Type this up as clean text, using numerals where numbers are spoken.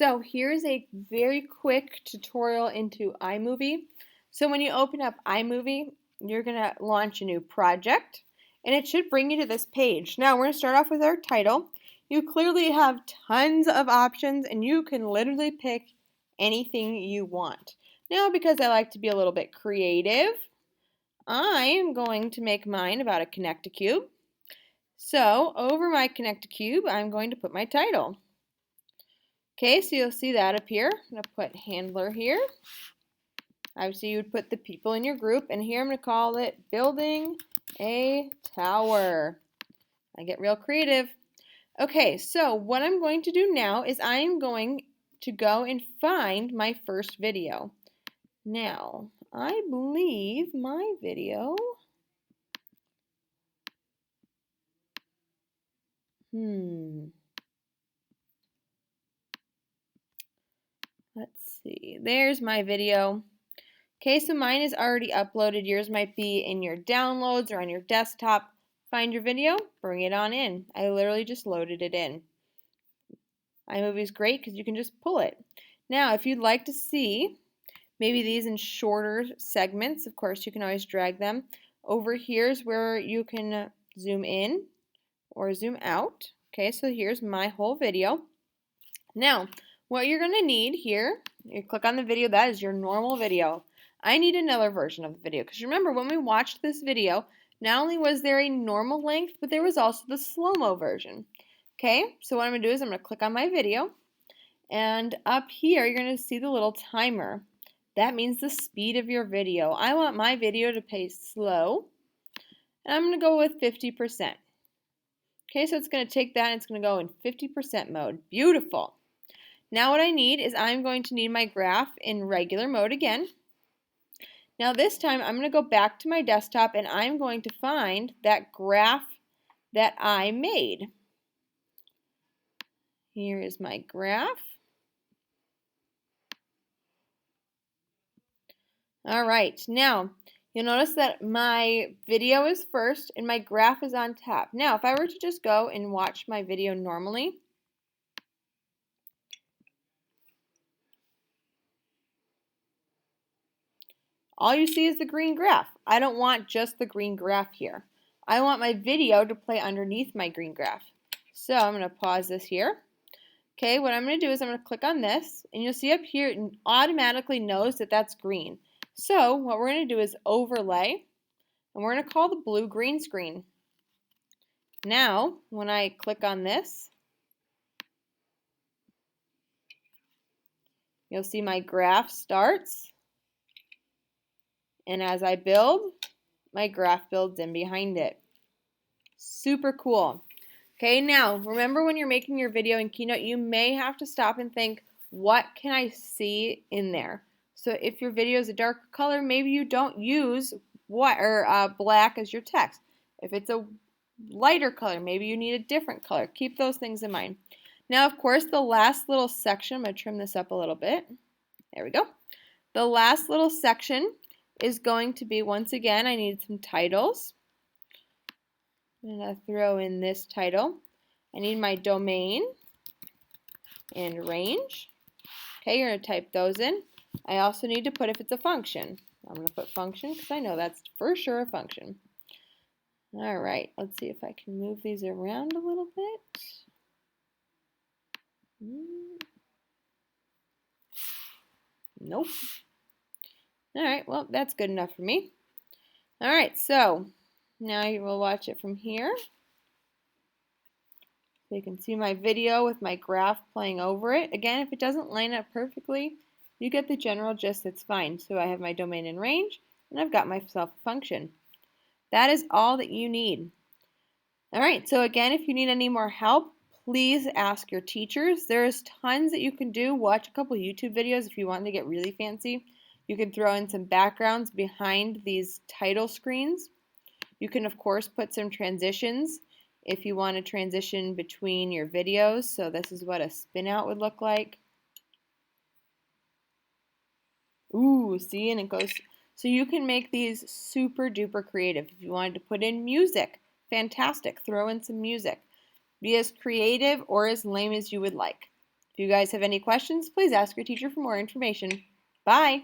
so here's a very quick tutorial into iMovie. So when you open up iMovie, you're going to launch a new project, and it should bring you to this page. Now we're going to start off with our title. You clearly have tons of options, and you can literally pick anything you want. Now, because I like to be a little bit creative, I am going to make mine about a Connect-A-Cube. So over my Connect-A-Cube, I'm going to put my title. Okay, so you'll see that up here. I'm going to put handler here. Obviously, you would put the people in your group, and here I'm going to call it building a tower. I get real creative. Okay, so what I'm going to do now is I'm going to go and find my first video. Now, I believe my video, let's see, there's my video. Okay, so mine is already uploaded. Yours might be in your downloads or on your desktop. Find your video, bring it on in. I literally just loaded it in. iMovie is great because you can just pull it. Now, if you'd like to see maybe these in shorter segments, of course, you can always drag them. Over here is where you can zoom in or zoom out. Okay, so here's my whole video. Now, what you're going to need here, you click on the video, that is your normal video. I need another version of the video because remember when we watched this video, not only was there a normal length, but there was also the slow-mo version. Okay, so what I'm going to do is I'm going to click on my video, and up here you're going to see the little timer. That means the speed of your video. I want my video to play slow, and I'm going to go with 50%. Okay, so it's going to take that and it's going to go in 50% mode. Beautiful. Now what I need is I'm going to need my graph in regular mode again. Now this time I'm going to go back to my desktop and I'm going to find that graph that I made. Here is my graph. Alright, now you'll notice that my video is first and my graph is on top. Now if I were to just go and watch my video normally, all you see is the green graph. I don't want just the green graph here. I want my video to play underneath my green graph. So I'm going to pause this here. Okay, what I'm going to do is I'm going to click on this, and you'll see up here it automatically knows that that's green. So what we're going to do is overlay, and we're going to call the blue green screen. Now, when I click on this, you'll see my graph starts. And as I build, my graph builds in behind it. Super cool. Okay, now remember when you're making your video in Keynote, you may have to stop and think, what can I see in there? So if your video is a darker color, maybe you don't use black as your text. If it's a lighter color, maybe you need a different color. Keep those things in mind. Now, of course, the last little section, I'm going to trim this up a little bit. There we go. The last little section is going to be, once again, I need some titles. I'm going to throw in this title. I need my domain and range. Okay, you're going to type those in. I also need to put if it's a function. I'm going to put function because I know that's for sure a function. All right, let's see if I can move these around a little bit. Nope. All right, well, that's good enough for me. All right, so now you will watch it from here. So you can see my video with my graph playing over it. Again, if it doesn't line up perfectly, you get the general gist, it's fine. So I have my domain and range, and I've got myself a function. That is all that you need. All right, so again, if you need any more help, please ask your teachers. There's tons that you can do. Watch a couple YouTube videos if you want to get really fancy. You can throw in some backgrounds behind these title screens. You can, of course, put some transitions if you want to transition between your videos. So this is what a spin out would look like. Ooh, see, and it goes. So you can make these super duper creative. If you wanted to put in music, fantastic. Throw in some music. Be as creative or as lame as you would like. If you guys have any questions, please ask your teacher for more information. Bye!